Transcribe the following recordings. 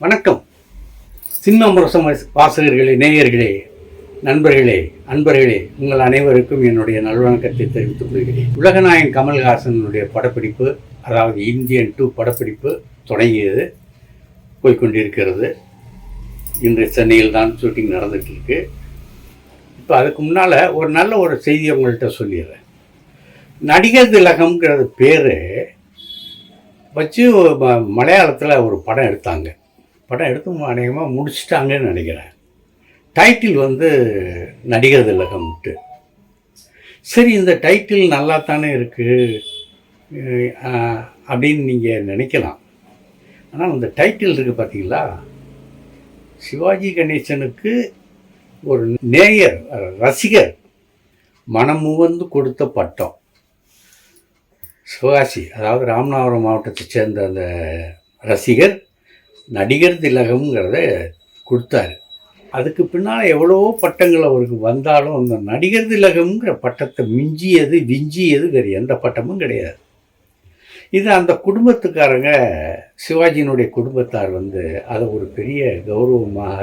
வணக்கம். சிம்மமுரசம் வாசகர்களே, நேயர்களே, நண்பர்களே, அன்பர்களே, உங்கள் அனைவருக்கும் என்னுடைய நல்வணக்கத்தை தெரிவித்துக் கொள்கிறேன். உலகநாயகன் கமல்ஹாசனுடைய படப்பிடிப்பு, அதாவது இந்தியன் 2 படப்பிடிப்பு தொடங்கியது, போய்கொண்டிருக்கிறது. இன்று சென்னையில் தான் ஷூட்டிங் நடந்துட்டு இருக்கு. இப்போ அதுக்கு முன்னால் ஒரு நல்ல ஒரு செய்தி உங்கள்கிட்ட சொல்லிடுறேன். நடிகர் திலகம்ங்கிறது பேர் வச்சு மலையாளத்தில் ஒரு படம் எடுத்தாங்க. படம் எடுத்து அநேகமாக முடிச்சிட்டாங்கன்னு நினைக்கிறேன். டைட்டில் நடிகர் திலகம்ட்டு. சரி, இந்த டைட்டில் நல்லா தானே இருக்குது அப்படின்னு நீங்கள் நினைக்கலாம். ஆனால் அந்த டைட்டில் இருக்குது பார்த்தீங்களா, சிவாஜி கணேசனுக்கு ஒரு நேயர் ரசிகர் மனமுவந்து கொடுத்த பட்டம். சிவகாசி, அதாவது ராமநாதபுரம் மாவட்டத்தை சேர்ந்த அந்த ரசிகர் நடிகர் திலகம்ங்கிறத கொடுத்தாரு. அதுக்கு பின்னால் எவ்வளவோ பட்டங்கள் அவருக்கு வந்தாலும் அந்த நடிகர் திலகம்ங்கிற பட்டத்தை விஞ்சியது வேறு எந்த பட்டமும் கிடையாது. இது அந்த குடும்பத்துக்காரங்க, சிவாஜியினுடைய குடும்பத்தார் அதை ஒரு பெரிய கௌரவமாக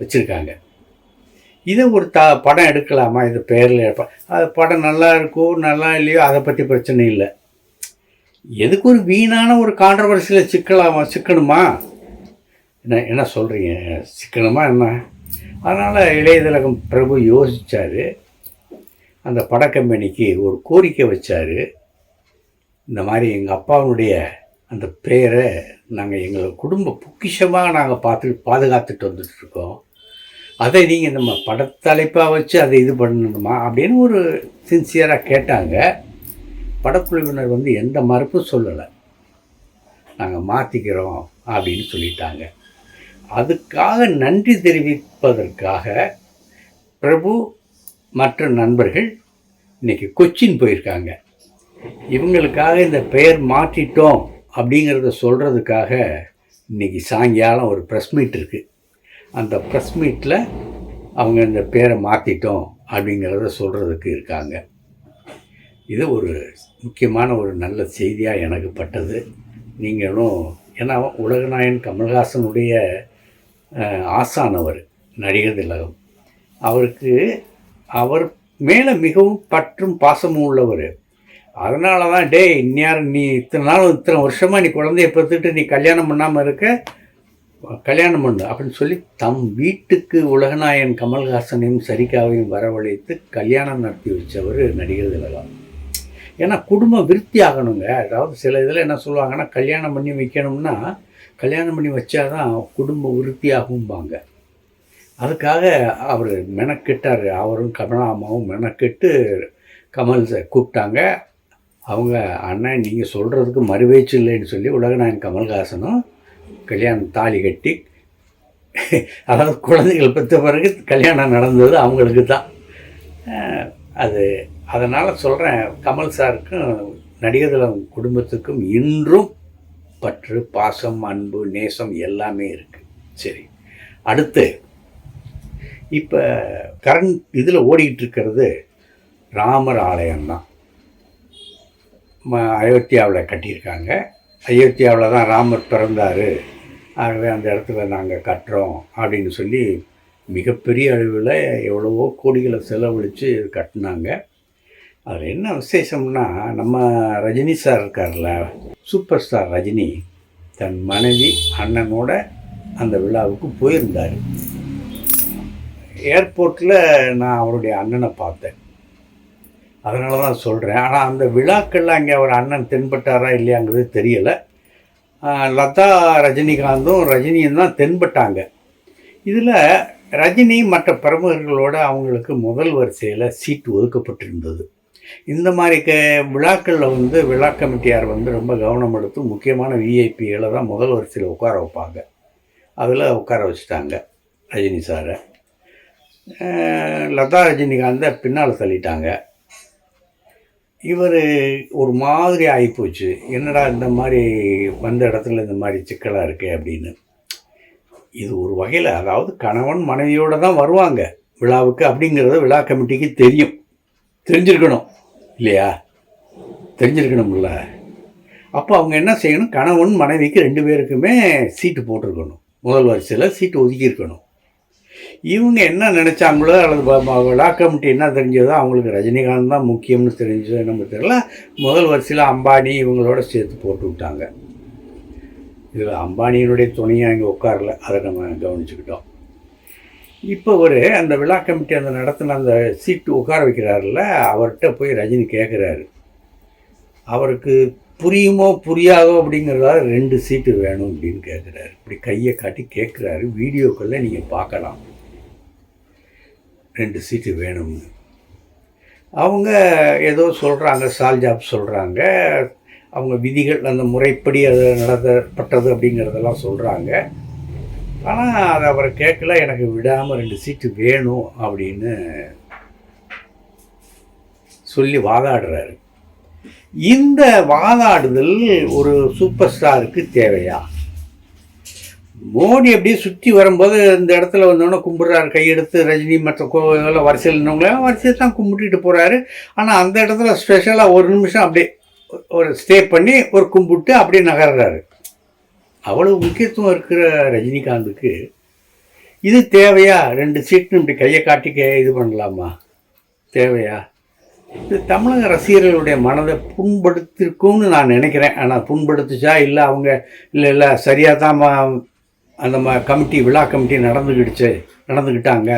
வச்சுருக்காங்க. இதை ஒரு படம் எடுக்கலாமா, இது பேரில் அது படம் நல்லா இருக்கோ நல்லா இல்லையோ அதை பற்றி பிரச்சனை இல்லை. எதுக்கு ஒரு வீணான ஒரு கான்ட்ரவர்சியில் சிக்கணுமா? என்ன சொல்கிறீங்க, சிக்கணுமா என்ன? அதனால் இளைய திலகம் பிரபு யோசித்தார். அந்த பட கம்பெனிக்கு ஒரு கோரிக்கை வச்சார். இந்த மாதிரி எங்கள் அப்பாவுடைய அந்த பேரை நாங்கள் எங்களை குடும்ப பொக்கிஷமாக நாங்கள் பாதுகாத்துட்டு வந்துட்டுருக்கோம். அதை நீங்கள் நம்ம படத்தலைப்பாக வச்சு அதை இது பண்ணணுமா அப்படின்னு ஒரு சின்சியராக கேட்டாங்க. படக்குழுவினர் எந்த மறுப்பும் சொல்லலை. நாங்கள் மாற்றிக்கிறோம் அப்படின்னு சொல்லிட்டாங்க. அதுக்காக நன்றி தெரிவிப்பதற்காக பிரபு மற்ற நண்பர்கள் இன்றைக்கி கொச்சின் போயிருக்காங்க. இவங்களுக்காக இந்த பெயர் மாற்றிட்டோம் அப்படிங்கிறத சொல்கிறதுக்காக இன்றைக்கி சாயங்காலம் ஒரு ப்ரெஸ் மீட் இருக்குது. அந்த ப்ரெஸ் மீட்டில் அவங்க இந்த பேரை மாற்றிட்டோம் அப்படிங்கிறத சொல்கிறதுக்கு இருக்காங்க. இது ஒரு முக்கியமான ஒரு நல்ல செய்தியாக எனக்கு பட்டது. நீங்களும், ஏன்னா உலகநாயகன் கமல்ஹாசனுடைய ஆசானவர் நடிகர் திலகம். அவர் மேலே மிகவும் பற்றும் பாசமும் உள்ளவர். அதனால தான் நீ இத்தனை வருஷமாக நீ குழந்தைய பெற்றுட்டு நீ கல்யாணம் பண்ணாமல் இருக்க, கல்யாணம் பண்ணு அப்படின்னு சொல்லி தம் வீட்டுக்கு உலகநாயகன் கமல்ஹாசனையும் சரிகாவையும் வரவழைத்து கல்யாணம் நடத்தி வச்சவர் நடிகர் திலகம். ஏன்னா குடும்பம் விருத்தி ஆகணுங்க. அதாவது சில இதில் என்ன சொல்லுவாங்கன்னா, கல்யாணம் பண்ணி வைக்கணும்னா கல்யாணம் பண்ணி வச்சாதான் குடும்பம் விருத்தி ஆகும்பாங்க. அதுக்காக அவர் மெனக்கெட்டார். அவரும் கமலாமாவும் மெனக்கெட்டு கமல் கூப்பிட்டாங்க. அவங்க அண்ணன் நீங்கள் சொல்கிறதுக்கு மறுபேச்சு இல்லைன்னு சொல்லி உலகநாயகன் கமல்ஹாசனும் கல்யாணம் தாலி கட்டி, அதாவது குழந்தைகள் பெற்ற பிறகு கல்யாணம் நடந்தது அவங்களுக்கு தான். அதனால் சொல்கிறேன், கமல் சாருக்கும் நடிகர் திலகம் குடும்பத்துக்கும் இன்றும் பற்று, பாசம், அன்பு, நேசம் எல்லாமே இருக்குது. சரி, அடுத்து இப்போ இதில் ஓடிக்கிட்டு இருக்கிறது ராமர் ஆலயம்தான். அயோத்தியாவில் கட்டியிருக்காங்க. அயோத்தியாவில் தான் ராமர் பிறந்தார், ஆகவே அந்த இடத்துல நாங்கள் கட்டுறோம் அப்படின்னு சொல்லி மிகப்பெரிய அளவில் எவ்வளவோ கோடிகளை செலவழித்து கட்டினாங்க. அதில் என்ன விசேஷம்னா, நம்ம ரஜினி சார் இருக்கார்ல, சூப்பர் ஸ்டார் ரஜினி தன் மனைவி அண்ணனோட அந்த விழாவுக்கு போயிருந்தார். ஏர்போர்ட்டில் நான் அவருடைய அண்ணனை பார்த்தேன். அதனால தான் சொல்கிறேன். ஆனால் அந்த விழாக்களில் அங்கே அவர் அண்ணன் தென்பட்டாரா இல்லையாங்கிறது தெரியலை. லதா ரஜினியும் தான் தென்பட்டாங்க. இதில் ரஜினி மற்ற பிரமுகர்களோட அவங்களுக்கு முதல் வரிசையில் சீட்டு ஒதுக்கப்பட்டிருந்தது. இந்த மாதிரி விழாக்களில் விழா கமிட்டியார் ரொம்ப கவனம் எடுத்து முக்கியமான விஐபிகளை தான் முதல் வரிசையில் உட்கார வைப்பாங்க. அதில் உட்கார வச்சுட்டாங்க ரஜினி சாரை. லதா ரஜினிகாந்தை பின்னால் தள்ளிட்டாங்க. இவர் ஒரு மாதிரி ஆகிப்போச்சு. என்னடா இந்த மாதிரி வந்த இடத்துல இந்த மாதிரி சிக்கலாக இருக்கே அப்படின்னு. இது ஒரு வகையில், அதாவது கணவன் மனைவியோடு தான் வருவாங்க விழாவுக்கு அப்படிங்கிறத விழா கமிட்டிக்கு தெரிஞ்சிருக்கணும் இல்லையா? தெரிஞ்சிருக்கணும்ல. அப்போ அவங்க என்ன செய்யணும், கணவன் மனைவிக்கு 2 பேருக்குமே சீட்டு போட்டிருக்கணும். முதல் வரிசையில் சீட்டு ஒதுக்கியிருக்கணும். இவங்க என்ன நினச்சாங்களோ அல்லது விழா கமிட்டி என்ன தெரிஞ்சதோ, அவங்களுக்கு ரஜினிகாந்த் தான் முக்கியம்னு தெரிஞ்சதோ நம்ம தெரியல, முதல் வரிசையில் அம்பானி இவங்களோட சேர்த்து போட்டு விட்டாங்க. இதில் அம்பானியினுடைய துணையாக இங்கே உட்காரல, அதை நம்ம கவனிச்சுக்கிட்டோம். இப்போ அந்த விழா கமிட்டி அந்த நடத்தின அந்த சீட்டு உட்கார வைக்கிறாருல, அவர்கிட்ட போய் ரஜினி கேட்குறாரு. அவருக்கு புரியுமோ புரியாதோ அப்படிங்கிறதால 2 சீட்டு வேணும் அப்படின்னு கேட்குறாரு. இப்படி கையை காட்டி கேட்குறாரு. வீடியோக்களில் நீங்கள் பார்க்கலாம், 2 சீட்டு வேணும்னு. அவங்க ஏதோ சொல்கிறாங்க, சால்ஜாப் சொல்கிறாங்க, அவங்க விதிகள் அந்த முறைப்படி அது நடத்தப்பட்டது அப்படிங்கிறதெல்லாம் சொல்கிறாங்க. ஆனால் அதை அவரை கேட்கல. எனக்கு விடாமல் 2 சீட்டு வேணும் அப்படின்னு சொல்லி வாதாடுறாரு. இந்த வாதாடுதல் ஒரு சூப்பர் ஸ்டாருக்கு தேவையா? மோடி அப்படியே சுற்றி வரும்போது இந்த இடத்துல வந்தோன்னே கும்பிட்றாரு, கையெடுத்து ரஜினி மற்ற கோவில்களில் வரிசையில் இருந்தவங்களாம் வரிசையை தான் கும்பிட்டுட்டு போகிறாரு. ஆனால் அந்த இடத்துல ஸ்பெஷலாக ஒரு நிமிஷம் அப்படியே ஒரு ஸ்டே பண்ணி ஒரு கும்பிட்டு அப்படியே நகர்றாரு. அவ்வளவு முக்கியத்துவம் இருக்கிற ரஜினிகாந்துக்கு இது தேவையா? 2 சீட்டுன்னு இப்படி கையை காட்டிக்க இது பண்ணலாமா? தேவையா? இது தமிழக ரசிகர்களுடைய மனதை புண்படுத்திருக்கும்னு நான் நினைக்கிறேன். ஆனால் புண்படுத்துச்சா இல்லை அவங்க இல்லை சரியாக தான் அந்த கமிட்டி விழா கமிட்டி நடந்துக்கிட்டாங்க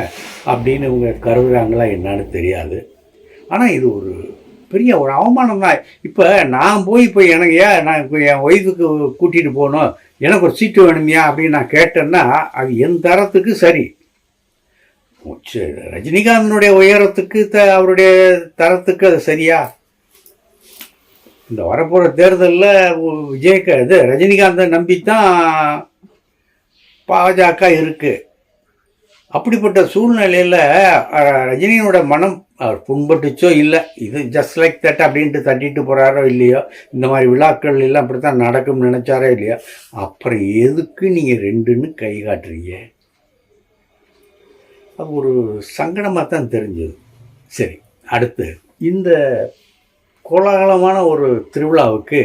அப்படின்னு இவங்க கருதுகிறாங்களா என்னன்னு தெரியாது. ஆனால் இது ஒரு பெரிய ஒரு அவமானம் தான். இப்போ நான் போய் எனக்கு நான் இப்போ என் ஒய்ஃபுக்கு கூட்டிகிட்டு போகணும், எனக்கு ஒரு சீட்டு வேணுமையா அப்படின்னு நான் கேட்டேன்னா அது என் தரத்துக்கு சரி. ரஜினிகாந்தனுடைய உயரத்துக்கு அவருடைய தரத்துக்கு அது சரியா? இந்த வரப்போகிற தேர்தலில் விஜய்க்கு அது ரஜினிகாந்தை நம்பித்தான் பாஜக இருக்குது. அப்படிப்பட்ட சூழ்நிலையில் ரஜினியோட மனம் அவர் புண்பட்டுச்சோ இல்லை, இது ஜஸ்ட் லைக் தட் அப்படின்ட்டு தட்டிட்டு போகிறாரோ இல்லையோ, இந்த மாதிரி விழாக்கள் எல்லாம் அப்படி தான் நடக்கும்னு நினச்சாரோ இல்லையோ, அப்புறம் எதுக்கு நீங்கள் 2ன்னு கை காட்டுறீங்க? அது ஒரு சங்கடமாக தான் தெரிஞ்சது. சரி, அடுத்து இந்த கோலாகலமான ஒரு திருவிழாவுக்கு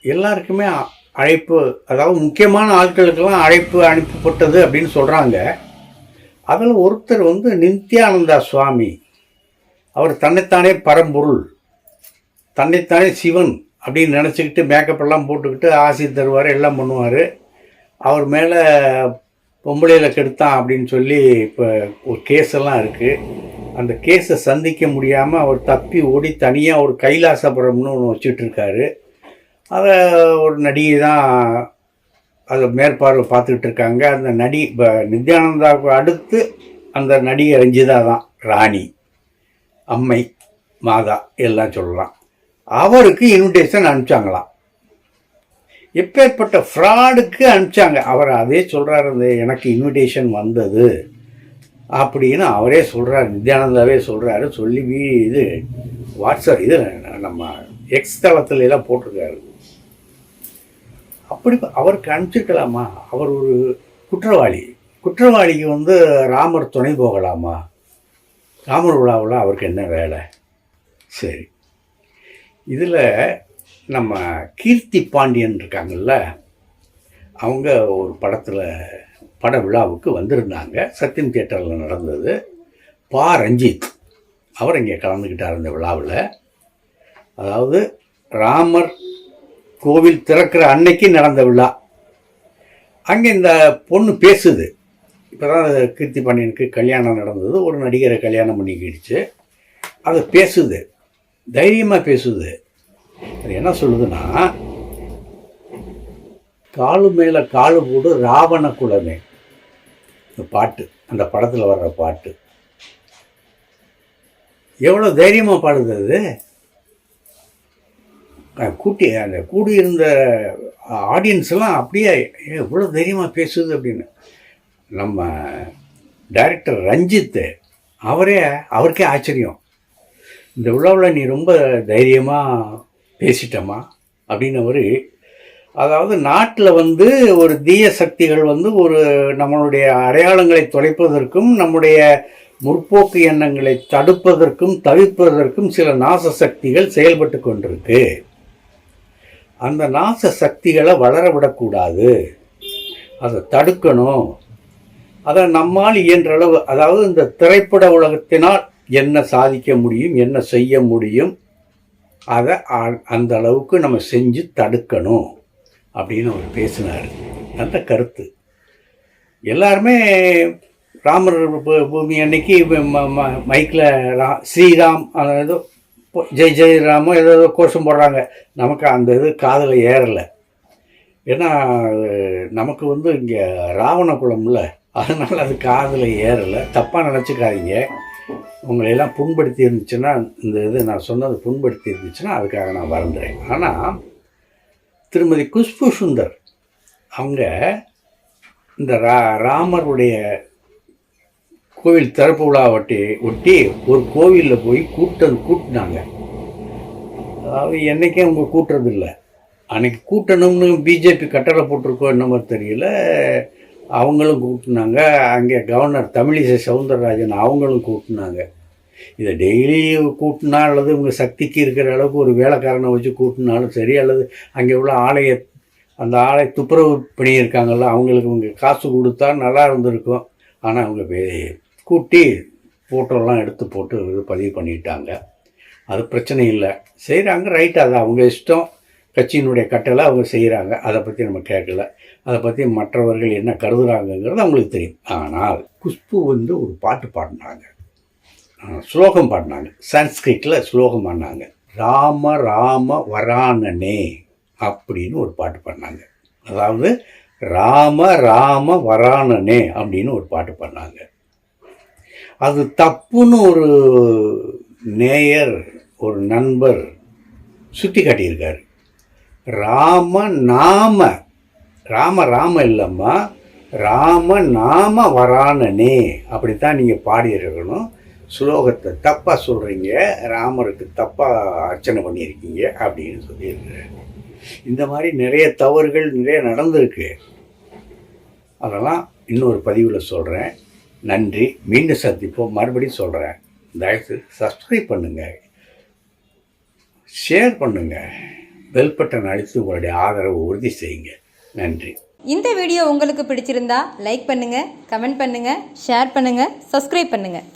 எல்லாருக்குமே அழைப்பு, அதாவது முக்கியமான ஆட்களுக்கெல்லாம் அழைப்பு அனுப்பப்பட்டது அப்படின்னு சொல்கிறாங்க. அதில் ஒருத்தர் நித்யானந்தா சுவாமி. அவர் தன்னைத்தானே பரம்பொருள், தன்னைத்தானே சிவன் அப்படின்னு நினச்சிக்கிட்டு மேக்கப் எல்லாம் போட்டுக்கிட்டு ஆசி தருவார், எல்லாம் பண்ணுவார். அவர் மேலே பொம்பளையில் கெடுத்தான் அப்படின்னு சொல்லி இப்போ ஒரு கேஸெல்லாம் இருக்குது. அந்த கேஸை சந்திக்க முடியாமல் அவர் தப்பி ஓடி தனியாக ஒரு கைலாசபுரம்னு ஒன்று வச்சுட்ருக்காரு. அதை ஒரு நடிகை தான் அதை மேற்பார்வை பார்த்துக்கிட்டு இருக்காங்க. அந்த நித்யானந்தாவுக்கு அடுத்து அந்த நடிகை ரஞ்சிதா தான் ராணி, அம்மை, மாதா எல்லாம் சொல்லலாம். அவருக்கு இன்விடேஷன் அனுப்பிச்சாங்களாம். எப்பேற்பட்ட ஃப்ராடுக்கு அனுப்பிச்சாங்க. அவர் அதே சொல்கிறார், அந்த எனக்கு இன்விடேஷன் வந்தது அப்படின்னு அவரே சொல்கிறார், நித்யானந்தாவே சொல்கிறாரு. சொல்லி இது வாட்ஸ்அப் இது நம்ம எக்ஸ் தளத்துல எல்லாம் போட்டிருக்காரு. அப்படி அவருக்கு அனுப்பிச்சிருக்கலாமா? அவர் ஒரு குற்றவாளிக்கு ராமர் துணை போகலாமா? ராமர் விழாவில் அவருக்கு என்ன வேலை? சரி, இதில் நம்ம கீர்த்தி பாண்டியன் இருக்காங்கல்ல, அவங்க ஒரு பட விழாவுக்கு வந்திருந்தாங்க. சத்யம் தியேட்டரில் நடந்தது. ரஞ்சித் அவர் இங்கே கலந்துக்கிட்டார் இந்த விழாவில். அதாவது ராமர் கோவில் திறக்கிற அன்னைக்கு நடந்த விழா. அங்கே இந்த பொண்ணு பேசுது. இப்போ தான் கீர்த்தி பாண்டியனுக்கு கல்யாணம் நடந்தது, ஒரு நடிகரை கல்யாணம் பண்ணிக்கிடுச்சு. அது பேசுது, தைரியமாக பேசுது. அது என்ன சொல்லுதுன்னா, காலு மேலே காலு போடு ராவண குலமே, இந்த பாட்டு, அந்த படத்தில் வர்ற பாட்டு. எவ்வளோ தைரியமாக பாடுது அது. அந்த கூடியிருந்த ஆடியன்ஸ்லாம் அப்படியே எவ்வளோ தைரியமாக பேசுது அப்படின்னு. நம்ம டைரக்டர் ரஞ்சித் அவருக்கே ஆச்சரியம். இந்த விழாவில் நீ ரொம்ப தைரியமாக பேசிட்டமா அப்படின்னு அதாவது நாட்டில் ஒரு தீய சக்திகள் ஒரு நம்மளுடைய அடையாளங்களை தொலைப்பதற்கும் நம்முடைய முற்போக்கு எண்ணங்களை தடுப்பதற்கும் தவிர்ப்பதற்கும் சில நாச சக்திகள் செயல்பட்டு கொண்டிருக்கு. அந்த நாச சக்திகளை வளர விடக்கூடாது. அதை தடுக்கணும். அதை நம்மால் இயன்ற அளவு, அதாவது இந்த திரைப்பட உலகத்தினால் என்ன சாதிக்க முடியும், என்ன செய்ய முடியும், அதை அந்த அளவுக்கு நம்ம செஞ்சு தடுக்கணும் அப்படின்னு அவர் பேசினார். அந்த கருத்து எல்லாருமே ராமர் பூமி அன்னைக்கு மைக்கில் ஸ்ரீராம் ஏதோ ஜெய் ஜெயராமோ ஏதோ கோஷம் போடுறாங்க. நமக்கு அந்த இது காதில் ஏறலை. ஏன்னா நமக்கு இங்கே ராவண குலம்ல, அதனால் அது காதில் ஏறலை. தப்பாக நினச்சிக்காதீங்க. உங்களையெல்லாம் புண்படுத்தி இருந்துச்சுன்னா, இந்த இது நான் சொன்னது புண்படுத்தி இருந்துச்சுன்னா அதுக்காக நான் வருந்துறேன். ஆனால் திருமதி குஷ்பு சுந்தர் அவங்க இந்த ராமருடைய கோவில் திறப்பு விழாவட்டி ஒட்டி ஒரு கோவிலில் போய் கூட்டினாங்க. அதாவது என்றைக்கே அவங்க கூட்டுறதில்லை. அன்றைக்கி கூட்டணும்னு பிஜேபி கட்டளை போட்டிருக்கோம் என்னமோ தெரியல. அவங்களும் கூட்டினாங்க. அங்கே கவர்னர் தமிழிசை சவுந்தரராஜன் அவங்களும் கூட்டினாங்க. இதை டெய்லி கூட்டினா அல்லது இவங்க சக்திக்கு இருக்கிற அளவுக்கு ஒரு வேலைக்காரனை வச்சு கூட்டினாலும் சரி, அல்லது அங்கே உள்ள அந்த ஆலை துப்புரவு பண்ணியிருக்காங்கல்ல, அவங்களுக்கு இவங்க காசு கொடுத்தா நல்லா இருந்திருக்கும். ஆனால் அவங்க கூட்டி ஃபோட்டோலாம் எடுத்து போட்டு இது பதிவு பண்ணிட்டாங்க. அது பிரச்சனை இல்லை, செய்கிறாங்க, ரைட். அது அவங்க இஷ்டம், கட்சியினுடைய கட்டளை, அவங்க செய்கிறாங்க. அதை பற்றி நம்ம கேட்கல. அதை பற்றி மற்றவர்கள் என்ன கருதுகிறாங்கங்கிறது அவங்களுக்கு தெரியும். ஆனால் குஷ்பு ஒரு பாட்டு பாடினாங்க, ஸ்லோகம் பாடினாங்க, சான்ஸ்கிரிட்டில் ஸ்லோகம் பாடினாங்க. ராம ராம வரானனே அப்படின்னு ஒரு பாட்டு பாடினாங்க. அதாவது ராம ராம வரானனே அப்படின்னு ஒரு பாட்டு பாடினாங்க. அது தப்புன்னு ஒரு நேயர், ஒரு நண்பர் சுட்டி காட்டியிருக்காரு. ராம நாம, ராம ராம இல்லைம்மா, ராம நாம வரானனே அப்படித்தான் நீங்கள் பாடியிருக்கணும். ஸ்லோகத்தை தப்பாக சொல்கிறீங்க, ராமருக்கு தப்பாக அர்ச்சனை பண்ணியிருக்கீங்க அப்படின்னு சொல்லியிருக்கிறேன். இந்த மாதிரி நிறைய தவறுகள் நிறைய நடந்திருக்கு. அதெல்லாம் இன்னொரு பதிவில் சொல்கிறேன். நன்றி. மீண்டும் சந்திப்போம். மறுபடியும் சொல்கிறேன், தயவுசெய்து சப்ஸ்கிரைப் பண்ணுங்கள், ஷேர் பண்ணுங்கள், பெல் பட்டன் அழுத்தி உங்களுடைய ஆதரவை உறுதி செய்யுங்க. நன்றி. இந்த வீடியோ உங்களுக்கு பிடிச்சிருந்தா லைக் பண்ணுங்கள், கமெண்ட் பண்ணுங்கள், ஷேர் பண்ணுங்கள், சப்ஸ்கிரைப் பண்ணுங்கள்.